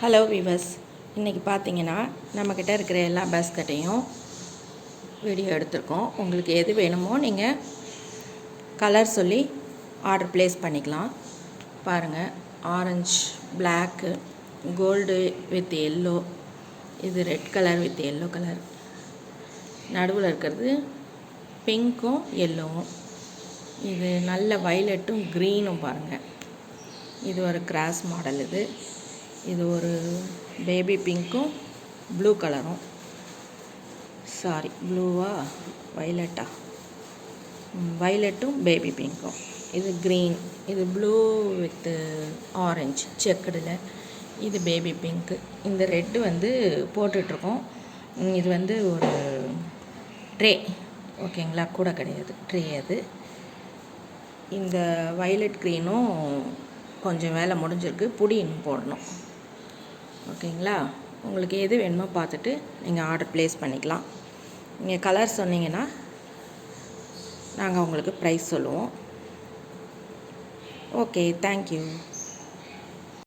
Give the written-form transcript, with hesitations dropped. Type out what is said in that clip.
Hello viewers, இன்றைக்கி பார்த்தீங்கன்னா நம்மக்கிட்ட இருக்கிற எல்லா பேஸ்கட்டையும் வீடியோ எடுத்திருக்கோம். உங்களுக்கு எது வேணுமோ நீங்கள் கலர் சொல்லி ஆர்டர் ப்ளேஸ் பண்ணிக்கலாம். பாருங்கள், orange, black, gold with yellow, இது red colour with yellow colour, நடுவில் இருக்கிறது பிங்க்கும் எல்லோவும், இது நல்ல வைலட்டும் க்ரீனும். பாருங்கள், இது ஒரு கிராஸ் மாடல். இது ஒரு பேபி பிங்க்கும் ப்ளூ கலரும், ப்ளூவா வைலட்டா, வைலட்டும் பேபி பிங்க்கும். இது க்ரீன், இது ப்ளூ வித் ஆரஞ்சு செக்குடில், இது பேபி பிங்க்கு. இந்த ரெட்டு போட்டுட்ருக்கோம். இது ஒரு ட்ரே, ஓகேங்களா, கூட கிடையாது, ட்ரே. அது இந்த வைலட் க்ரீனும் கொஞ்சம் வேலை முடிஞ்சிருக்கு, புடி இன்னும் போடணும். ஓகேங்களா, உங்களுக்கு எது வேணுமோ பார்த்துட்டு நீங்கள் ஆர்டர் ப்ளேஸ் பண்ணிக்கலாம். நீங்கள் கலர் சொன்னீங்கன்னா நாங்கள் உங்களுக்கு ப்ரைஸ் சொல்லுவோம். Okay, thank you.